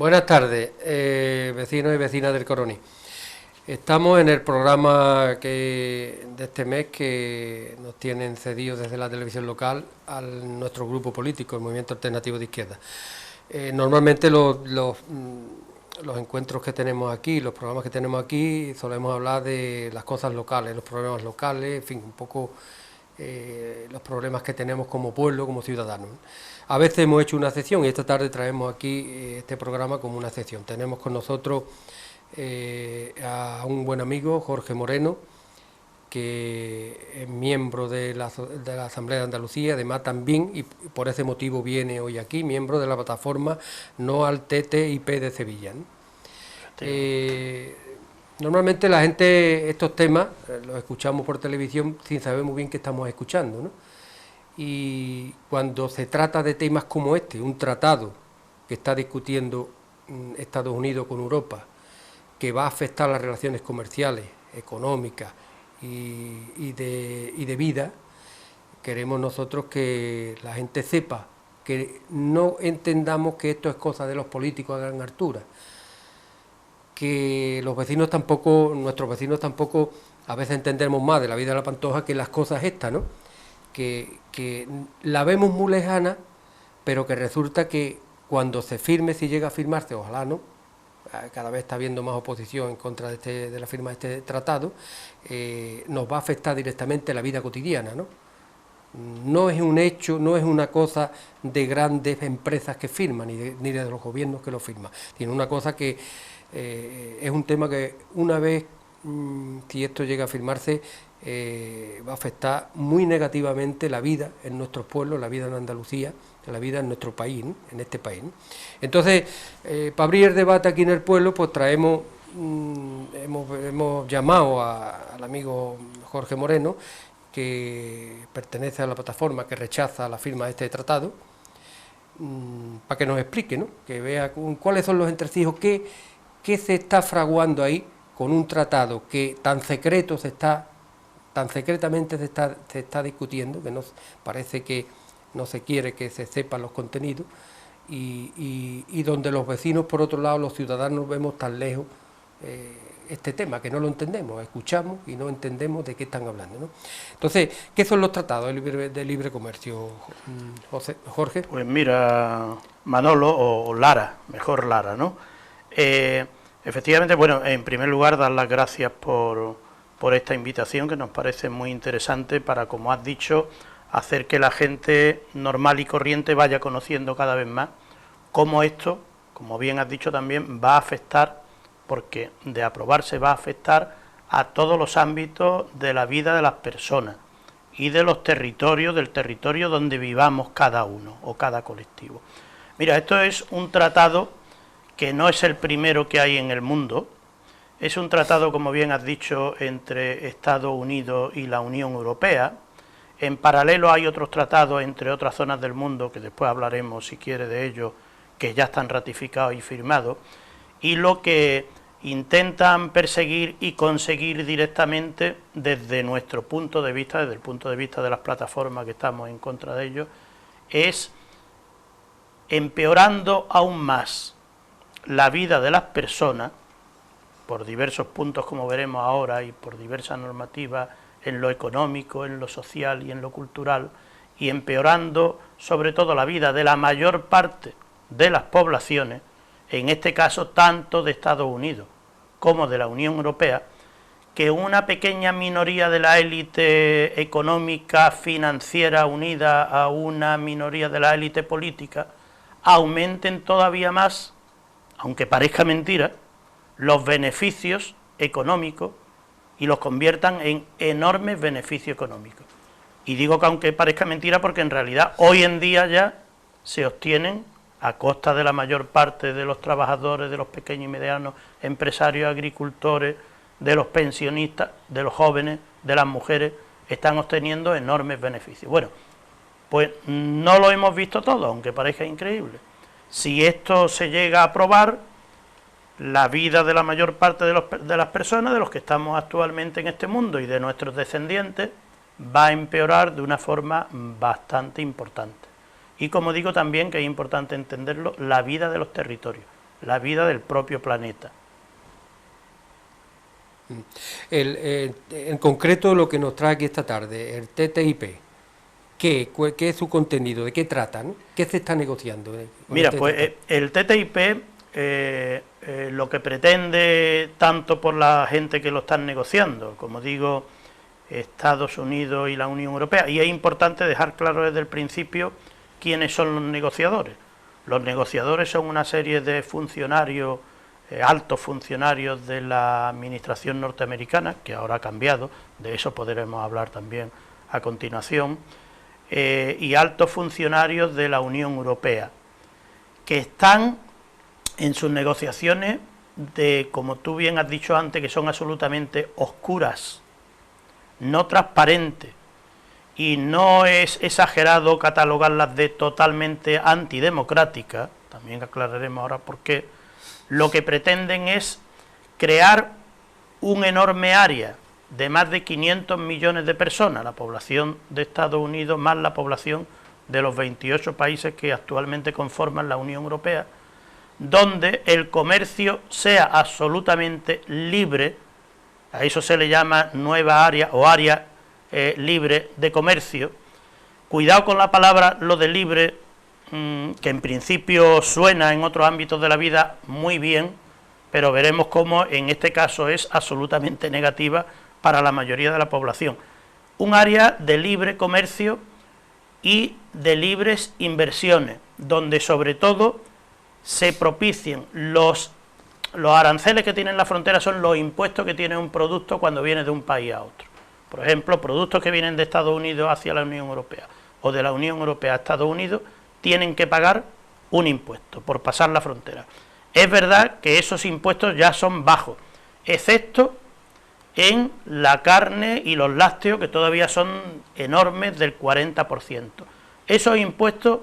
Buenas tardes, vecinos y vecinas del Coroní. Estamos en el programa de este mes que nos tienen cedido desde la televisión local a nuestro grupo político, el Movimiento Alternativo de Izquierda. Normalmente los encuentros que tenemos aquí, los programas que tenemos aquí, solemos hablar de las cosas locales, los problemas locales, en fin, un poco los problemas que tenemos como pueblo, como ciudadanos. A veces hemos hecho una excepción y esta tarde traemos aquí este programa como una excepción. Tenemos con nosotros a un buen amigo, Jorge Moreno, que es miembro de la Asamblea de Andalucía, además también, y por ese motivo viene hoy aquí, miembro de la plataforma No al TTIP de Sevilla, ¿no? Normalmente la gente estos temas los escuchamos por televisión sin saber muy bien qué estamos escuchando, ¿no? Y cuando se trata de temas como este, un tratado que está discutiendo Estados Unidos con Europa, que va a afectar las relaciones comerciales, económicas y de vida, queremos nosotros que la gente sepa, que no entendamos que esto es cosa de los políticos a gran altura, que los vecinos tampoco, nuestros vecinos tampoco, a veces entendemos más de la vida de la Pantoja que las cosas estas, ¿no? Que la vemos muy lejana, pero que resulta que cuando se firme, si llega a firmarse, ojalá no, cada vez está habiendo más oposición en contra de la firma de este tratado, nos va a afectar directamente la vida cotidiana, ¿no? No es un hecho, no es una cosa de grandes empresas que firman, ni de los gobiernos que lo firman, sino una cosa que es un tema que una vez, si esto llega a firmarse, va a afectar muy negativamente la vida en nuestros pueblos, la vida en Andalucía, la vida en nuestro país, ¿no? En este país, ¿no? Entonces, para abrir el debate aquí en el pueblo, pues traemos, hemos llamado al amigo Jorge Moreno, que pertenece a la plataforma que rechaza la firma de este tratado, para que nos explique, ¿no? Que vea cuáles son los entresijos, qué se está fraguando ahí con un tratado que tan secretamente se está discutiendo, que no parece que no se quiere que se sepan los contenidos, y donde los vecinos, por otro lado, los ciudadanos, vemos tan lejos este tema, que no lo entendemos, escuchamos y no entendemos de qué están hablando, ¿no? Entonces, ¿qué son los tratados de libre comercio, Jorge? Pues mira, Manolo, o Lara, mejor Lara, ¿no? Efectivamente, bueno, en primer lugar, dar las gracias por esta invitación, que nos parece muy interesante para, como has dicho, hacer que la gente normal y corriente vaya conociendo cada vez más cómo esto, como bien has dicho también, va a afectar, porque de aprobarse va a afectar a todos los ámbitos de la vida de las personas y de los territorios, del territorio donde vivamos cada uno o cada colectivo. Mira, esto es un tratado que no es el primero que hay en el mundo. Es un tratado, como bien has dicho, entre Estados Unidos y la Unión Europea. En paralelo hay otros tratados entre otras zonas del mundo, que después hablaremos, si quiere, de ellos, que ya están ratificados y firmados, y lo que intentan perseguir y conseguir directamente desde nuestro punto de vista, desde el punto de vista de las plataformas que estamos en contra de ellos, es empeorando aún más la vida de las personas, por diversos puntos como veremos ahora y por diversas normativas en lo económico, en lo social y en lo cultural, y empeorando sobre todo la vida de la mayor parte de las poblaciones, en este caso tanto de Estados Unidos como de la Unión Europea, que una pequeña minoría de la élite económica financiera unida a una minoría de la élite política aumenten todavía más, aunque parezca mentira, los beneficios económicos y los conviertan en enormes beneficios económicos. Y digo que aunque parezca mentira porque en realidad hoy en día ya se obtienen a costa de la mayor parte de los trabajadores, de los pequeños y medianos empresarios, agricultores, de los pensionistas, de los jóvenes, de las mujeres, están obteniendo enormes beneficios. Bueno, pues no lo hemos visto todo, aunque parezca increíble. Si esto se llega a aprobar, la vida de la mayor parte de las personas, de los que estamos actualmente en este mundo y de nuestros descendientes, va a empeorar de una forma bastante importante. Y como digo también, que es importante entenderlo, la vida de los territorios. la vida del propio planeta. En concreto, lo que nos trae aquí esta tarde, el TTIP, ¿qué es su contenido? ¿De qué trata, ¿no? ¿Qué se está negociando? Mira, pues el TTIP lo que pretende, tanto por la gente que lo están negociando, como digo, Estados Unidos y la Unión Europea, y es importante dejar claro desde el principio quiénes son los negociadores. Los negociadores son una serie de funcionarios, altos funcionarios de la administración norteamericana, que ahora ha cambiado, de eso podremos hablar también a continuación, y altos funcionarios de la Unión Europea, que están en sus negociaciones como tú bien has dicho antes, que son absolutamente oscuras, no transparentes, y no es exagerado catalogarlas de totalmente antidemocráticas, también aclararemos ahora por qué. Lo que pretenden es crear un enorme área de más de 500 millones de personas, la población de Estados Unidos más la población de los 28 países que actualmente conforman la Unión Europea, donde el comercio sea absolutamente libre. A eso se le llama nueva área o área libre de comercio. Cuidado con la palabra, lo de libre, que en principio suena en otros ámbitos de la vida muy bien, pero veremos cómo en este caso es absolutamente negativa para la mayoría de la población. Un área de libre comercio y de libres inversiones, donde sobre todo se propicien los aranceles que tiene la frontera, son los impuestos que tiene un producto cuando viene de un país a otro. Por ejemplo, productos que vienen de Estados Unidos hacia la Unión Europea o de la Unión Europea a Estados Unidos tienen que pagar un impuesto por pasar la frontera. Es verdad que esos impuestos ya son bajos, excepto en la carne y los lácteos, que todavía son enormes, del 40%. Esos impuestos,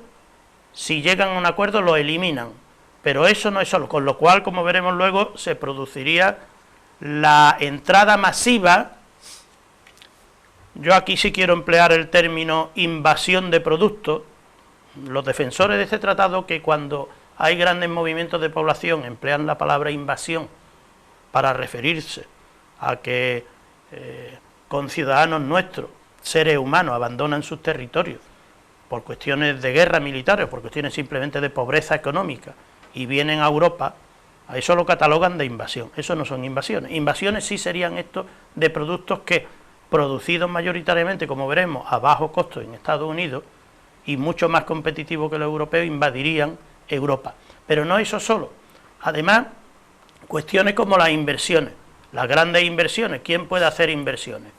si llegan a un acuerdo, los eliminan, pero eso no es solo, con lo cual, como veremos luego, se produciría la entrada masiva. Yo aquí sí quiero emplear el término invasión de productos. Los defensores de este tratado, que cuando hay grandes movimientos de población emplean la palabra invasión para referirse a que conciudadanos nuestros, seres humanos, abandonan sus territorios por cuestiones de guerra militares, por cuestiones simplemente de pobreza económica, y vienen a Europa, a eso lo catalogan de invasión. Eso no son invasiones. Invasiones sí serían estos de productos que, producidos mayoritariamente, como veremos, a bajo costo en Estados Unidos, y mucho más competitivos que los europeos, invadirían Europa. Pero no eso solo. Además, cuestiones como las inversiones, las grandes inversiones. ¿Quién puede hacer inversiones?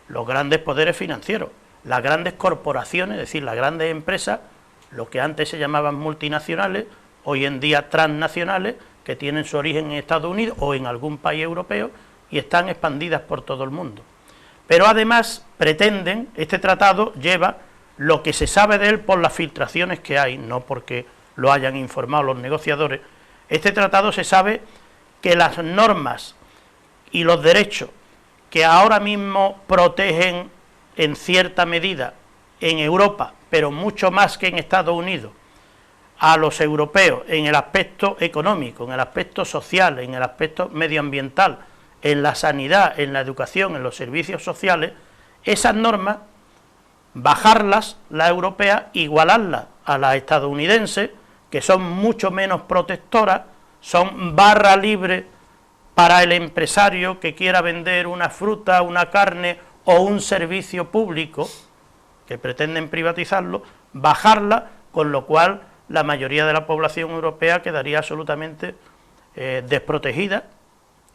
Los grandes poderes financieros, las grandes corporaciones, es decir, las grandes empresas, lo que antes se llamaban multinacionales, hoy en día transnacionales, que tienen su origen en Estados Unidos o en algún país europeo y están expandidas por todo el mundo. Pero además pretenden, este tratado lleva lo que se sabe de él por las filtraciones que hay, no porque lo hayan informado los negociadores. Este tratado se sabe que las normas y los derechos que ahora mismo protegen en cierta medida en Europa, pero mucho más que en Estados Unidos, a los europeos en el aspecto económico, en el aspecto social, en el aspecto medioambiental, en la sanidad, en la educación, en los servicios sociales, esas normas, bajarlas, las europeas, igualarlas a las estadounidenses, que son mucho menos protectoras, son barra libre para el empresario que quiera vender una fruta, una carne o un servicio público, que pretenden privatizarlo, bajarla, con lo cual la mayoría de la población europea quedaría absolutamente desprotegida,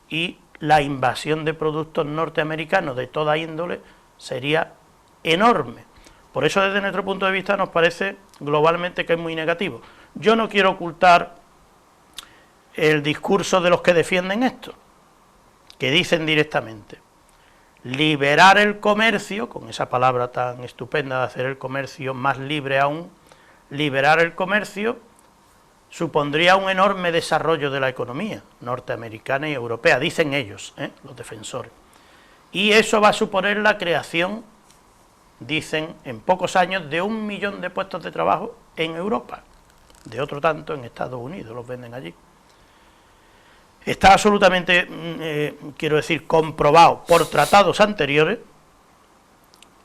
y la invasión de productos norteamericanos de toda índole sería enorme. Por eso, desde nuestro punto de vista, nos parece globalmente que es muy negativo. Yo no quiero ocultar el discurso de los que defienden esto, que dicen directamente: liberar el comercio, con esa palabra tan estupenda de hacer el comercio más libre aún, liberar el comercio supondría un enorme desarrollo de la economía norteamericana y europea, dicen ellos, los defensores. Y eso va a suponer la creación, dicen, en pocos años, de 1 millón de puestos de trabajo en Europa, de otro tanto en Estados Unidos, los venden allí. Está absolutamente, quiero decir, comprobado por tratados anteriores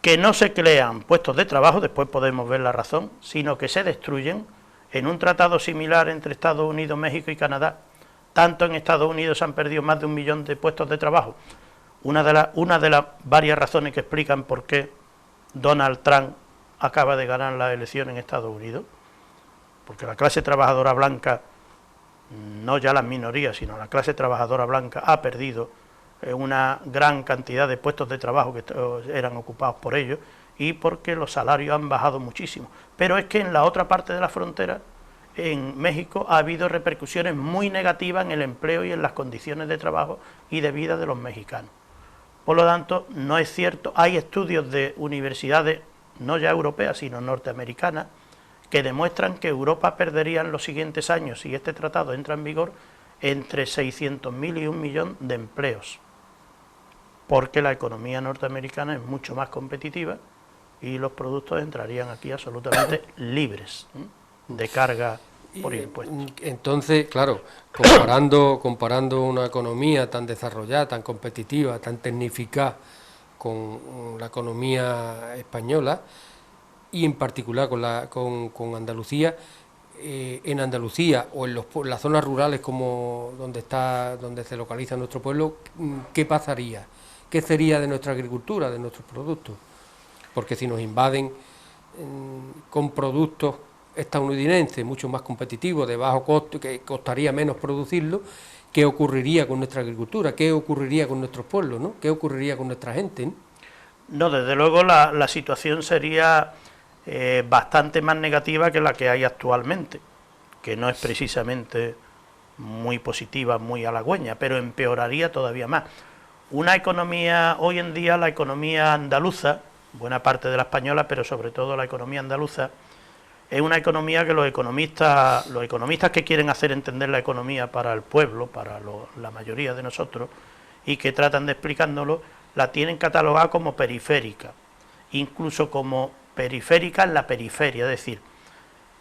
que no se crean puestos de trabajo, después podemos ver la razón, sino que se destruyen. En un tratado similar entre Estados Unidos, México y Canadá, tanto en Estados Unidos se han perdido más de 1 millón de puestos de trabajo. Una de las varias razones que explican por qué Donald Trump acaba de ganar la elección en Estados Unidos, porque la clase trabajadora blanca, no ya las minorías, sino la clase trabajadora blanca, ha perdido una gran cantidad de puestos de trabajo que eran ocupados por ellos, y porque los salarios han bajado muchísimo. Pero es que en la otra parte de la frontera, en México, ha habido repercusiones muy negativas en el empleo y en las condiciones de trabajo y de vida de los mexicanos. Por lo tanto, no es cierto. Hay estudios de universidades, no ya europeas, sino norteamericanas, que demuestran que Europa perdería en los siguientes años, si este tratado entra en vigor, entre 600.000 y 1 millón de empleos, porque la economía norteamericana es mucho más competitiva y los productos entrarían aquí absolutamente libres de carga por impuestos. Entonces, claro, comparando una economía tan desarrollada, tan competitiva, tan tecnificada con la economía española, y en particular con Andalucía, en Andalucía o en las zonas rurales como donde se localiza nuestro pueblo, ¿qué pasaría? ¿Qué sería de nuestra agricultura, de nuestros productos? Porque si nos invaden con productos estadounidenses mucho más competitivos, de bajo costo, que costaría menos producirlo, ¿qué ocurriría con nuestra agricultura? ¿Qué ocurriría con nuestros pueblos, ¿no? ¿Qué ocurriría con nuestra gente, ¿no? No, desde luego la situación sería bastante más negativa que la que hay actualmente, que no es precisamente muy positiva, muy halagüeña, pero empeoraría todavía más. Una economía, hoy en día la economía andaluza, buena parte de la española, pero sobre todo la economía andaluza, es una economía que los economistas que quieren hacer entender la economía para el pueblo, para la mayoría de nosotros, y que tratan de explicándolo, la tienen catalogada como periférica, incluso como periférica en la periferia, es decir,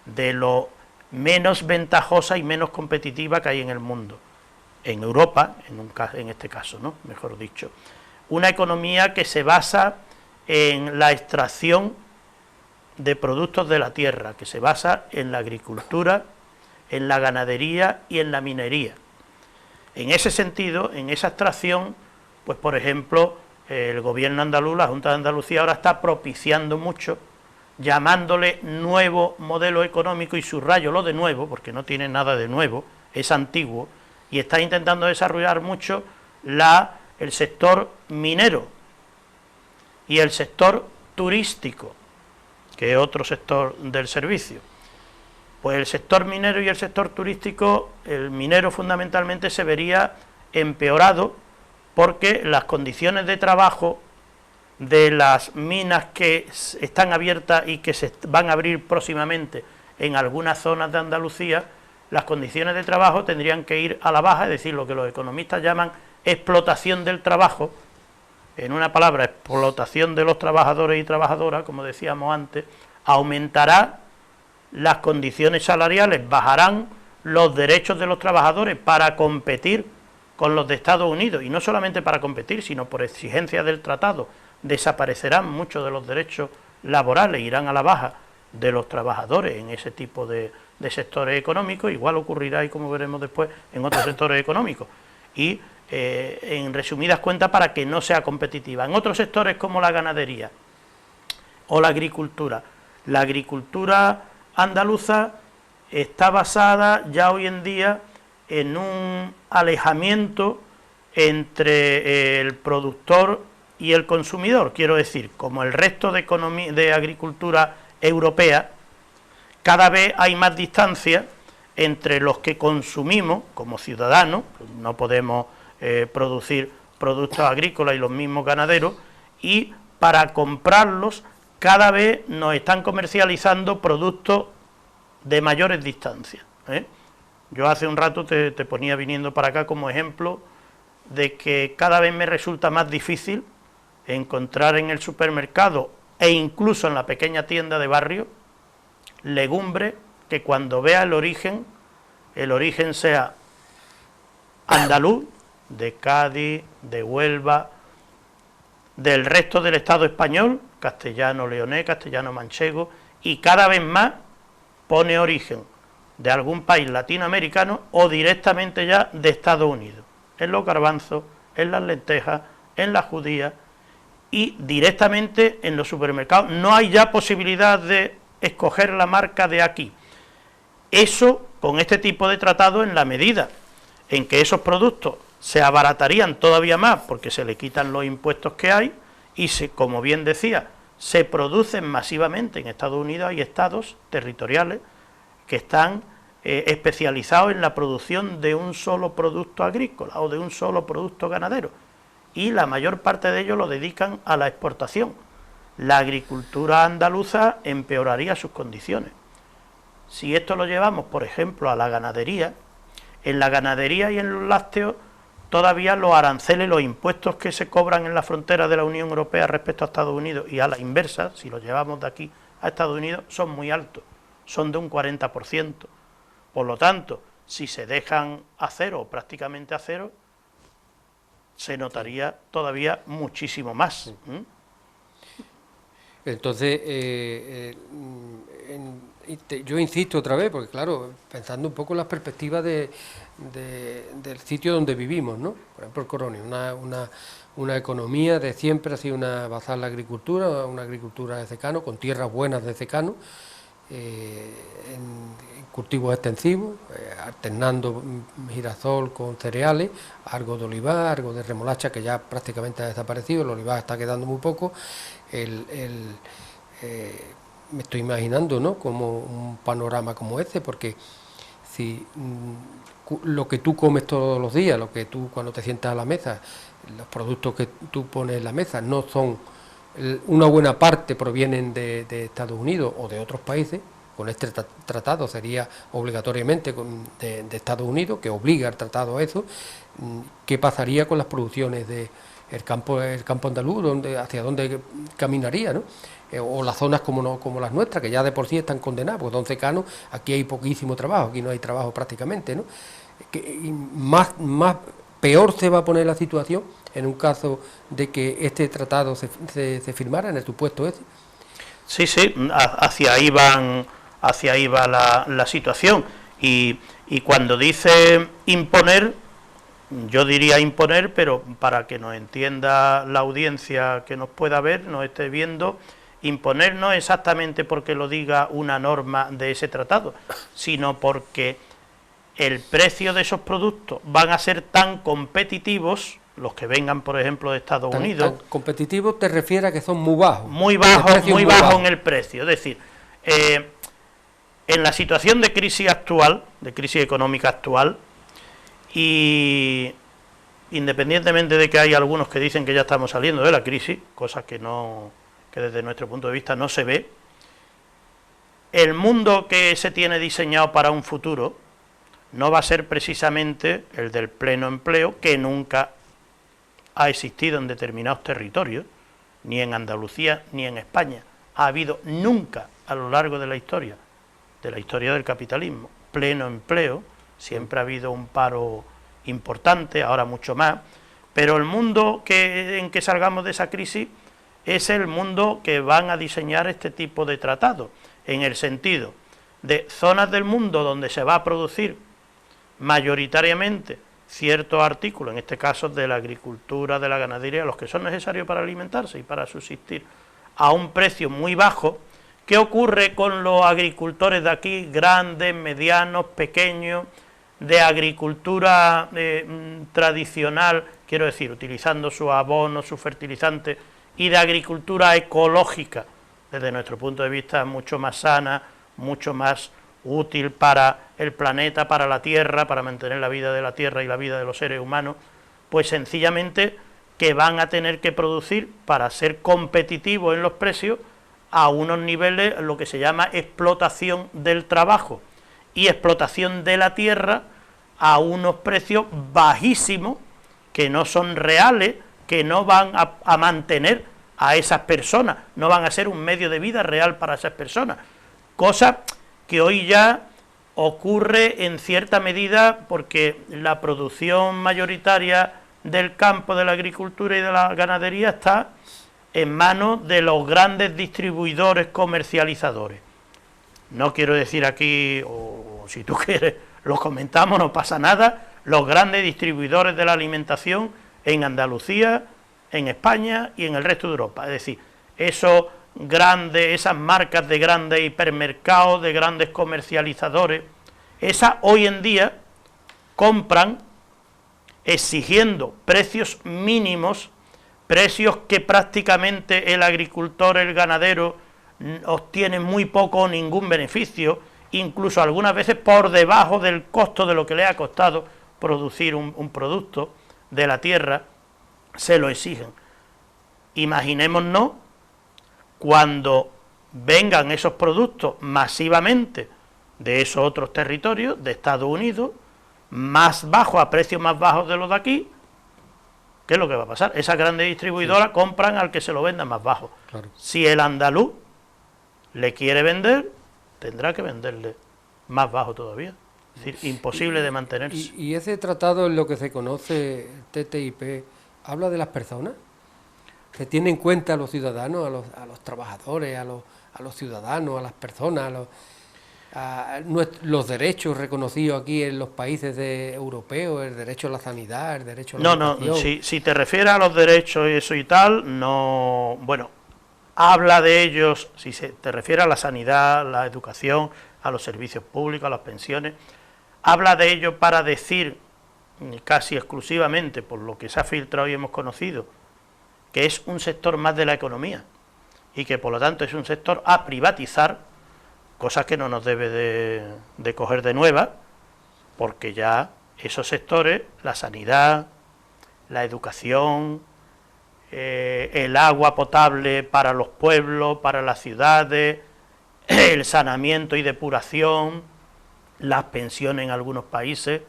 de lo menos ventajosa y menos competitiva que hay en el mundo, en Europa, en este caso, ¿no? Mejor dicho. Una economía que se basa en la extracción de productos de la tierra, que se basa en la agricultura, en la ganadería y en la minería. En ese sentido, en esa extracción, pues por ejemplo, el gobierno andaluz, la Junta de Andalucía, ahora está propiciando mucho, llamándole nuevo modelo económico, y subrayo lo de nuevo, porque no tiene nada de nuevo, es antiguo, y está intentando desarrollar mucho el sector minero y el sector turístico, que es otro sector del servicio. Pues el sector minero y el sector turístico, el minero fundamentalmente se vería empeorado porque las condiciones de trabajo de las minas que están abiertas y que se van a abrir próximamente en algunas zonas de Andalucía, las condiciones de trabajo tendrían que ir a la baja, es decir, lo que los economistas llaman explotación del trabajo, en una palabra, explotación de los trabajadores y trabajadoras, como decíamos antes, aumentará las condiciones salariales, bajarán los derechos de los trabajadores para competir con los de Estados Unidos, y no solamente para competir, sino por exigencia del tratado, desaparecerán muchos de los derechos laborales, irán a la baja de los trabajadores en ese tipo de sectores económicos. Igual ocurrirá, y como veremos después, en otros sectores económicos, y en resumidas cuentas, para que no sea competitiva. En otros sectores como la ganadería o la agricultura andaluza está basada ya hoy en día en un alejamiento entre el productor y el consumidor, quiero decir, como el resto de agricultura europea, cada vez hay más distancia entre los que consumimos como ciudadanos, no podemos producir productos agrícolas y los mismos ganaderos, y para comprarlos cada vez nos están comercializando productos de mayores distancias, ¿eh? Yo hace un rato te ponía, viniendo para acá, como ejemplo de que cada vez me resulta más difícil encontrar en el supermercado e incluso en la pequeña tienda de barrio legumbre que cuando vea el origen sea andaluz, de Cádiz, de Huelva, del resto del Estado español, castellano-leonés, castellano-manchego, y cada vez más pone origen de algún país latinoamericano o directamente ya de Estados Unidos, en los garbanzos, en las lentejas, en las judías y directamente en los supermercados. No hay ya posibilidad de escoger la marca de aquí. Eso, con este tipo de tratado, en la medida en que esos productos se abaratarían todavía más porque se le quitan los impuestos que hay y, como bien decía, se producen masivamente en Estados Unidos. Hay estados territoriales que están especializados en la producción de un solo producto agrícola o de un solo producto ganadero, y la mayor parte de ellos lo dedican a la exportación. La agricultura andaluza empeoraría sus condiciones. Si esto lo llevamos, por ejemplo, a la ganadería, en la ganadería y en los lácteos todavía los aranceles, los impuestos que se cobran en la frontera de la Unión Europea respecto a Estados Unidos y a la inversa, si lo llevamos de aquí a Estados Unidos, son muy altos, son de un 40%. Por lo tanto, si se dejan a cero o prácticamente a cero, se notaría todavía muchísimo más. Entonces, yo insisto otra vez, porque claro, pensando un poco en las perspectivas del sitio donde vivimos, ¿no? Por ejemplo, el Coronis, una economía de siempre ha sido basada en la agricultura, una agricultura de secano, con tierras buenas de secano, en cultivos extensivos, alternando girasol con cereales, algo de olivar, algo de remolacha, que ya prácticamente ha desaparecido, el olivar está quedando muy poco. Me estoy imaginando, ¿no?, como un panorama como este, porque si lo que tú comes todos los días, lo que tú cuando te sientas a la mesa, los productos que tú pones en la mesa no son, una buena parte provienen de Estados Unidos o de otros países. Con este tratado sería obligatoriamente de Estados Unidos, que obliga al tratado a eso. ¿Qué pasaría con las producciones del campo andaluz? ¿Hacia dónde caminaría, ¿no? O las zonas como las nuestras, que ya de por sí están condenadas, porque son secanos, aquí hay poquísimo trabajo, aquí no hay trabajo prácticamente, ¿no? Peor se va a poner la situación en un caso de que este tratado se firmara, en el supuesto ese. Sí, hacia ahí va la situación, y cuando dice imponer, yo diría imponer, pero para que nos entienda la audiencia que nos pueda ver, nos esté viendo, imponer no exactamente porque lo diga una norma de ese tratado, sino porque el precio de esos productos van a ser tan competitivos, los que vengan, por ejemplo, de Estados Unidos. ¿Tan competitivos te refieres a que son muy bajos? Muy bajos en el precio. Es decir, en la situación de crisis actual, de crisis económica actual, y independientemente de que hay algunos que dicen que ya estamos saliendo de la crisis, cosa que desde nuestro punto de vista no se ve, el mundo que se tiene diseñado para un futuro no va a ser precisamente el del pleno empleo, que nunca ha existido en determinados territorios, ni en Andalucía ni en España. Ha habido nunca a lo largo de la historia del capitalismo, pleno empleo. Siempre ha habido un paro importante, ahora mucho más, pero el mundo en que salgamos de esa crisis es el mundo que van a diseñar este tipo de tratados, en el sentido de zonas del mundo donde se va a producir mayoritariamente ciertos artículos, en este caso de la agricultura, de la ganadería, los que son necesarios para alimentarse y para subsistir, a un precio muy bajo. ¿Qué ocurre con los agricultores de aquí, grandes, medianos, pequeños, de agricultura tradicional, quiero decir, utilizando sus abonos, sus fertilizantes, y de agricultura ecológica, desde nuestro punto de vista mucho más sana, mucho más útil para el planeta, para la Tierra, para mantener la vida de la Tierra y la vida de los seres humanos? Pues sencillamente que van a tener que producir, para ser competitivos en los precios, a unos niveles, lo que se llama explotación del trabajo y explotación de la tierra, a unos precios bajísimos, que no son reales, que no van a mantener a esas personas, no van a ser un medio de vida real para esas personas, cosa que hoy ya ocurre en cierta medida porque la producción mayoritaria del campo, de la agricultura y de la ganadería está en manos de los grandes distribuidores comercializadores. No quiero decir aquí, o si tú quieres lo comentamos, no pasa nada, los grandes distribuidores de la alimentación en Andalucía, en España y en el resto de Europa. Es decir, esas marcas de grandes hipermercados, de grandes comercializadores, esas hoy en día compran exigiendo precios mínimos, precios que prácticamente el agricultor, el ganadero, obtiene muy poco o ningún beneficio, incluso algunas veces por debajo del costo de lo que le ha costado producir un producto de la tierra, se lo exigen. Imaginémonos cuando vengan esos productos masivamente de esos otros territorios, de Estados Unidos, más bajos, a precios más bajos de los de aquí, ¿qué es lo que va a pasar? Esas grandes distribuidoras compran al que se lo venda más bajo. Claro. Si el andaluz le quiere vender, tendrá que venderle más bajo todavía. Es decir, imposible de mantenerse. ¿Y ese tratado, en lo que se conoce, TTIP, habla de las personas? ¿Se tiene en cuenta a los ciudadanos, a los trabajadores, a los ciudadanos, a las personas, a los derechos reconocidos aquí en los países europeos, el derecho a la sanidad, el derecho a la educación? No, si te refieres a los derechos y eso y tal, no, bueno, habla de ellos, si te refieres a la sanidad, la educación, a los servicios públicos, a las pensiones, habla de ello para decir, casi exclusivamente por lo que se ha filtrado y hemos conocido, que es un sector más de la economía y que por lo tanto es un sector a privatizar, cosa que no nos debe de coger de nueva, porque ya esos sectores, la sanidad, la educación, el agua potable para los pueblos, para las ciudades, el saneamiento y depuración, las pensiones en algunos países,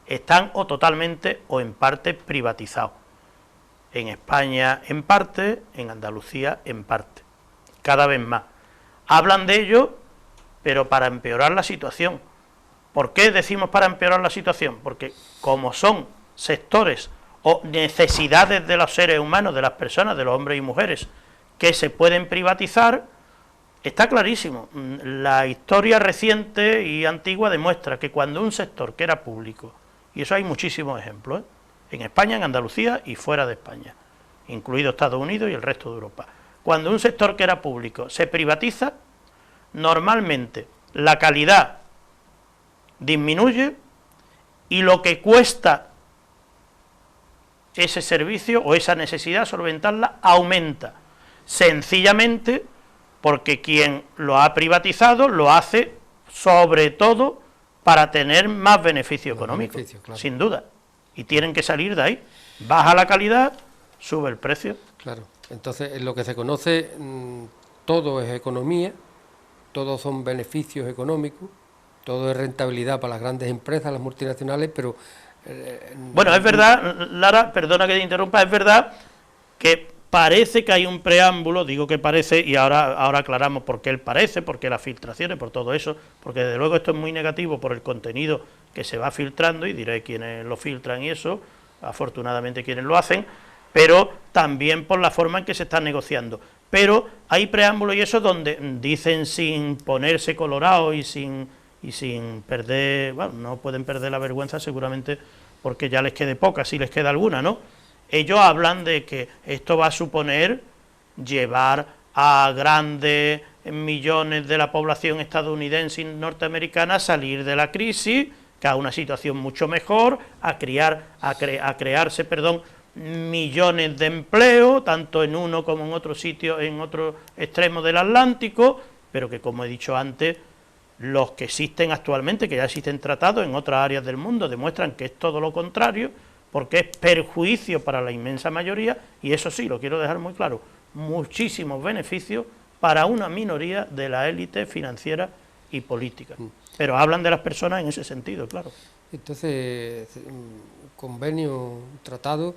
están o totalmente o en parte privatizados. En España en parte, en Andalucía en parte, cada vez más. Hablan de ello, pero para empeorar la situación. ¿Por qué decimos para empeorar la situación? Porque como son sectores o necesidades de los seres humanos, de las personas, de los hombres y mujeres, que se pueden privatizar, está clarísimo. La historia reciente y antigua demuestra que cuando un sector que era público, y eso hay muchísimos ejemplos, en España, en Andalucía y fuera de España, incluido Estados Unidos y el resto de Europa, cuando un sector que era público se privatiza, normalmente la calidad disminuye y lo que cuesta ese servicio o esa necesidad solventarla aumenta, sencillamente porque quien lo ha privatizado lo hace sobre todo para tener más beneficio económico, claro. Sin duda, y tienen que salir de ahí. Baja la calidad, sube el precio. Claro, entonces en lo que se conoce todo es economía, todos son beneficios económicos, todo es rentabilidad para las grandes empresas, las multinacionales, pero... bueno, es verdad, Lara, perdona que te interrumpa, es verdad que parece que hay un preámbulo, digo que parece, y ahora aclaramos por qué él parece, por qué las filtraciones, por todo eso, porque desde luego esto es muy negativo por el contenido que se va filtrando, y diré quiénes lo filtran y eso, afortunadamente quienes lo hacen, pero también por la forma en que se está negociando. Pero hay preámbulos y eso donde dicen sin ponerse colorado y sin perder, bueno, no pueden perder la vergüenza seguramente porque ya les quede poca, si les queda alguna, ¿no? Ellos hablan de que esto va a suponer llevar a grandes millones de la población estadounidense y norteamericana a salir de la crisis, que a una situación mucho mejor, a crearse millones de empleo, tanto en uno como en otro sitio, en otro extremo del Atlántico, pero que, como he dicho antes, los que existen actualmente, que ya existen tratados en otras áreas del mundo, demuestran que es todo lo contrario, porque es perjuicio para la inmensa mayoría, y eso sí, lo quiero dejar muy claro, muchísimos beneficios para una minoría de la élite financiera y política. Pero hablan de las personas en ese sentido, claro. Entonces, convenio, tratado,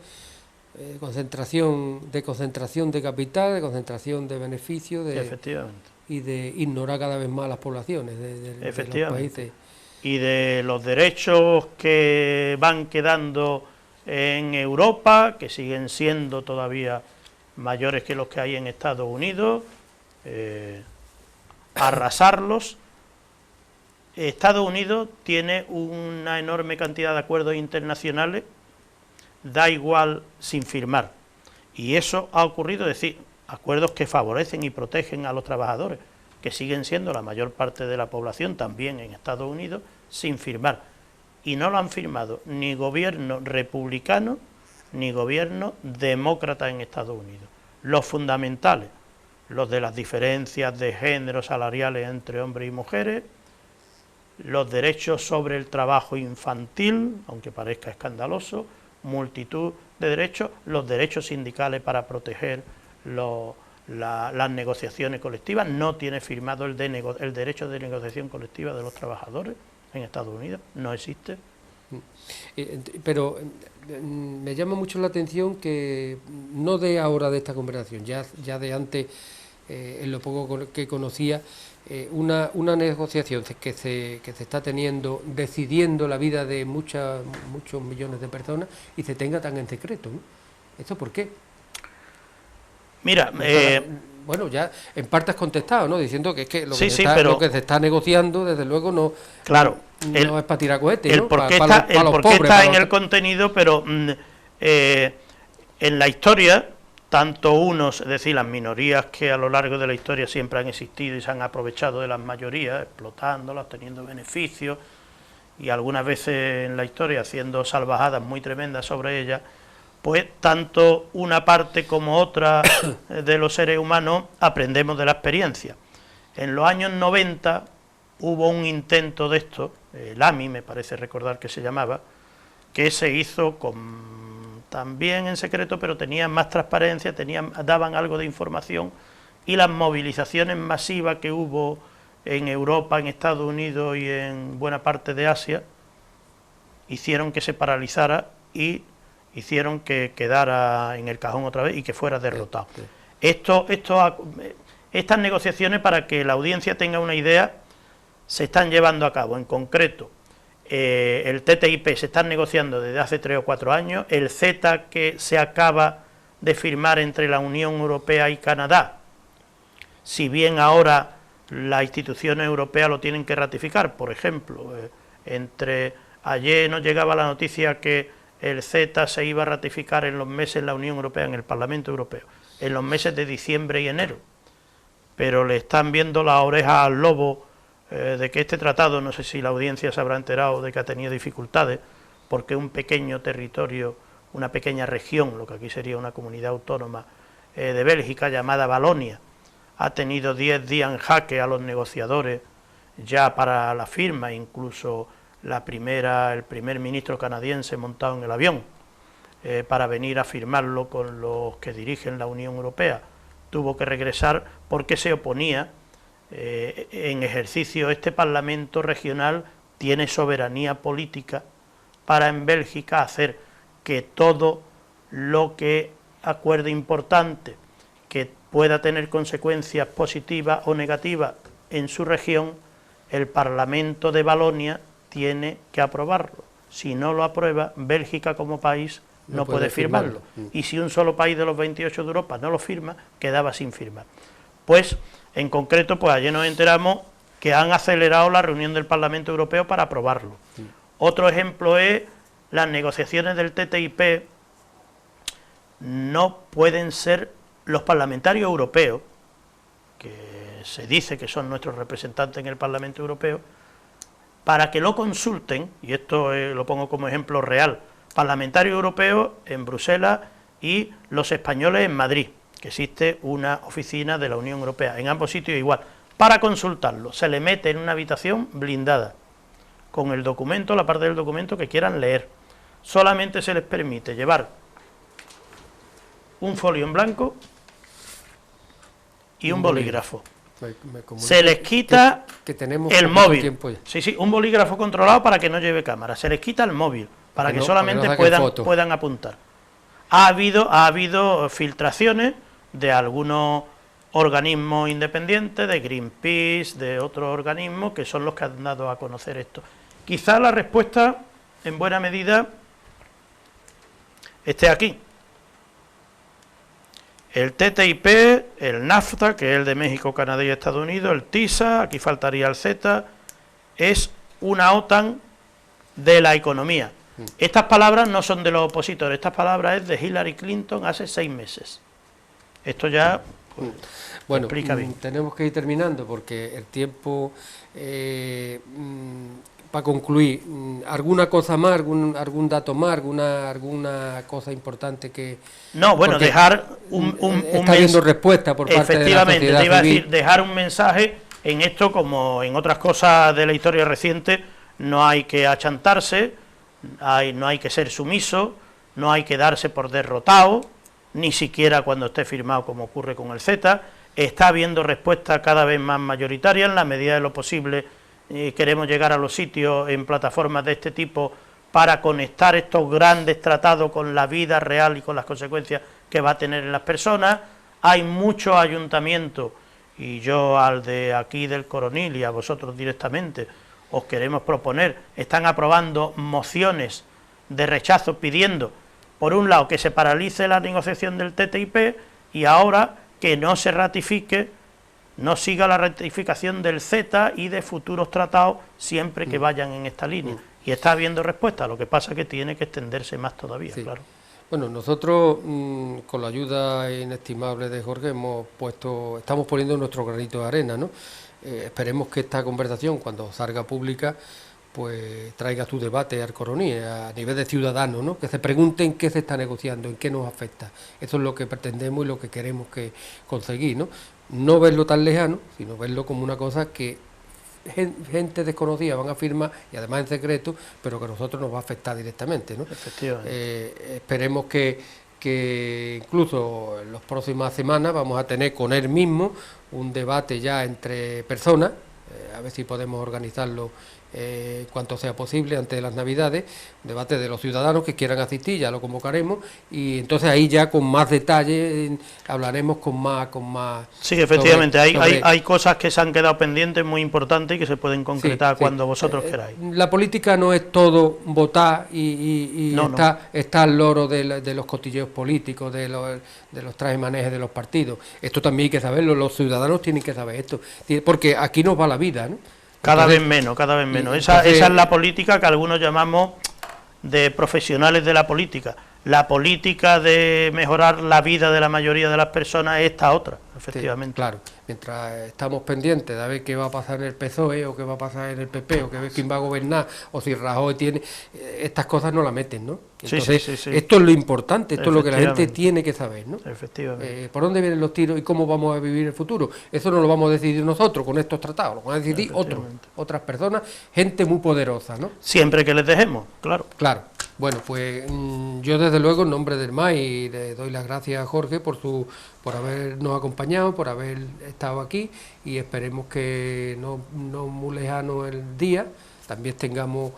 concentración de capital, de concentración de beneficios, Efectivamente. y de ignorar cada vez más las poblaciones de los países. y de los derechos que van quedando en Europa, que siguen siendo todavía mayores que los que hay en Estados Unidos, arrasarlos. Estados Unidos tiene una enorme cantidad de acuerdos internacionales, da igual sin firmar, y eso ha ocurrido, es decir, acuerdos que favorecen y protegen a los trabajadores, que siguen siendo la mayor parte de la población también en Estados Unidos, sin firmar, y no lo han firmado ni gobierno republicano ni gobierno demócrata en Estados Unidos. Los fundamentales, los de las diferencias de género salariales entre hombres y mujeres, los derechos sobre el trabajo infantil, aunque parezca escandaloso, multitud de derechos, los derechos sindicales para proteger las negociaciones colectivas. No tiene firmado el derecho de negociación colectiva de los trabajadores en Estados Unidos, no existe. Pero me llama mucho la atención que no de ahora de esta conversación, ya de antes, en lo poco que conocía, una negociación que se está teniendo, decidiendo la vida de muchos millones de personas, y se tenga tan en secreto, ¿no? ¿Esto por qué? Mira, bueno, ya en parte has contestado, ¿no? Diciendo que es que lo sí, que se está negociando, desde luego, no, claro, no es para tirar cohetes, ¿no? El por qué está en el contenido, pero en la historia, tanto unos, es decir, las minorías que a lo largo de la historia siempre han existido y se han aprovechado de las mayorías, explotándolas, teniendo beneficios, y algunas veces en la historia haciendo salvajadas muy tremendas sobre ellas, pues tanto una parte como otra de los seres humanos aprendemos de la experiencia. En los años 90 hubo un intento de esto, el AMI me parece recordar que se llamaba, que se hizo también en secreto, pero tenían más transparencia, daban algo de información, y las movilizaciones masivas que hubo en Europa, en Estados Unidos y en buena parte de Asia, hicieron que se paralizara y hicieron que quedara en el cajón otra vez y que fuera derrotado. Estas negociaciones, para que la audiencia tenga una idea, se están llevando a cabo. En concreto, el TTIP se está negociando desde hace 3 o 4 años, el CETA, que se acaba de firmar entre la Unión Europea y Canadá, si bien ahora las instituciones europeas lo tienen que ratificar. Por ejemplo, ayer nos llegaba la noticia que el CETA se iba a ratificar en los meses en la Unión Europea, en el Parlamento Europeo, en los meses de diciembre y enero, pero le están viendo las orejas al lobo de que este tratado, no sé si la audiencia se habrá enterado de que ha tenido dificultades, porque un pequeño territorio, una pequeña región, lo que aquí sería una comunidad autónoma de Bélgica, llamada Valonia, ha tenido 10 días en jaque a los negociadores ya para la firma, incluso el primer ministro canadiense montado en el avión para venir a firmarlo con los que dirigen la Unión Europea, tuvo que regresar porque se oponía. En ejercicio, este Parlamento regional tiene soberanía política para en Bélgica hacer que todo lo que acuerde importante que pueda tener consecuencias positivas o negativas en su región, el Parlamento de Valonia tiene que aprobarlo. Si no lo aprueba, Bélgica como país no puede firmarlo. Y si un solo país de los 28 de Europa no lo firma, quedaba sin firmar. Pues, en concreto, pues ayer nos enteramos que han acelerado la reunión del Parlamento Europeo para aprobarlo. Otro ejemplo es las negociaciones del TTIP. No pueden ser los parlamentarios europeos, que se dice que son nuestros representantes en el Parlamento Europeo, para que lo consulten, y esto lo pongo como ejemplo real, parlamentarios europeos en Bruselas y los españoles en Madrid, que existe una oficina de la Unión Europea, en ambos sitios igual, para consultarlo. Se le mete en una habitación blindada, con el documento, la parte del documento que quieran leer. Solamente se les permite llevar un folio en blanco y un bolígrafo. Se les quita que tenemos el móvil. Sí, un bolígrafo controlado para que no lleve cámara. Se les quita el móvil para que solamente puedan apuntar. Ha habido filtraciones de algunos organismos independientes, de Greenpeace, de otros organismos que son los que han dado a conocer esto. quizá la respuesta, en buena medida, esté aquí. El TTIP, el NAFTA, que es el de México, Canadá y Estados Unidos, el TISA, aquí faltaría el CETA, es una OTAN de la economía. Estas palabras no son de los opositores, estas palabras es de Hillary Clinton hace 6 meses. Esto ya pues, bueno, explica bien. Tenemos que ir terminando porque el tiempo, para concluir, ¿alguna cosa más, algún dato más, alguna cosa importante que...? No, bueno, dejar está habiendo respuesta por parte de la sociedad civil. Te iba a decir, dejar un mensaje en esto, como en otras cosas de la historia reciente, no hay que achantarse, no hay que ser sumiso, no hay que darse por derrotado, ni siquiera cuando esté firmado, como ocurre con el CETA. Está habiendo respuesta cada vez más mayoritaria, en la medida de lo posible queremos llegar a los sitios en plataformas de este tipo para conectar estos grandes tratados con la vida real y con las consecuencias que va a tener en las personas. Hay muchos ayuntamientos, y yo al de aquí del Coronil y a vosotros directamente os queremos proponer, están aprobando mociones de rechazo pidiendo, por un lado, que se paralice la negociación del TTIP y ahora que no se ratifique, no siga la ratificación del CETA y de futuros tratados siempre que vayan en esta línea. Y está habiendo respuesta, lo que pasa es que tiene que extenderse más todavía, sí. Claro. Bueno, nosotros con la ayuda inestimable de Jorge estamos poniendo nuestro granito de arena, ¿no? Esperemos que esta conversación, cuando salga pública, pues traiga su debate al Coroní, a nivel de ciudadanos, ¿no? Que se pregunten qué se está negociando, en qué nos afecta. Eso es lo que pretendemos y lo que queremos conseguir, ¿no? No verlo tan lejano, sino verlo como una cosa que gente desconocida van a firmar, y además en secreto, pero que a nosotros nos va a afectar directamente, ¿no? Efectivamente. Esperemos que incluso en las próximas semanas vamos a tener con él mismo un debate ya entre personas, a ver si podemos organizarlo cuanto sea posible antes de las Navidades, un debate de los ciudadanos que quieran asistir, ya lo convocaremos, y entonces ahí ya con más detalle hablaremos con más sí, efectivamente, hay cosas que se han quedado pendientes muy importantes y que se pueden concretar cuando vosotros queráis. La política no es todo votar y está al loro de los cotilleos políticos, de los traje-manejes de los partidos. Esto también hay que saberlo, los ciudadanos tienen que saber esto, porque aquí nos va la vida, ¿no? Cada vez menos. Esa es la política que algunos llamamos de profesionales de la política. La política de mejorar la vida de la mayoría de las personas es esta otra, efectivamente. Sí, claro, mientras estamos pendientes de ver qué va a pasar en el PSOE o qué va a pasar en el PP o quién va a gobernar o si Rajoy tiene... estas cosas no la meten, ¿no? Entonces, sí. Esto es lo importante, esto es lo que la gente tiene que saber, ¿no? Efectivamente. ¿Por dónde vienen los tiros y cómo vamos a vivir el futuro? Eso no lo vamos a decidir nosotros con estos tratados, lo van a decidir otras personas, gente muy poderosa, ¿no? Siempre que les dejemos, claro. Claro. Bueno, pues yo desde luego en nombre del MAI le doy las gracias a Jorge por habernos acompañado, por haber estado aquí, y esperemos que no muy lejano el día también tengamos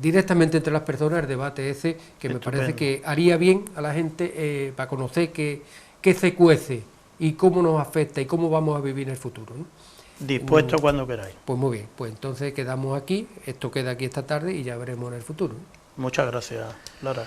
directamente entre las personas el debate ese, que me parece que haría bien a la gente para conocer qué se cuece y cómo nos afecta y cómo vamos a vivir en el futuro, ¿no? Dispuesto cuando queráis. Pues muy bien, pues entonces quedamos aquí, esto queda aquí esta tarde y ya veremos en el futuro, ¿no? Muchas gracias, Lara.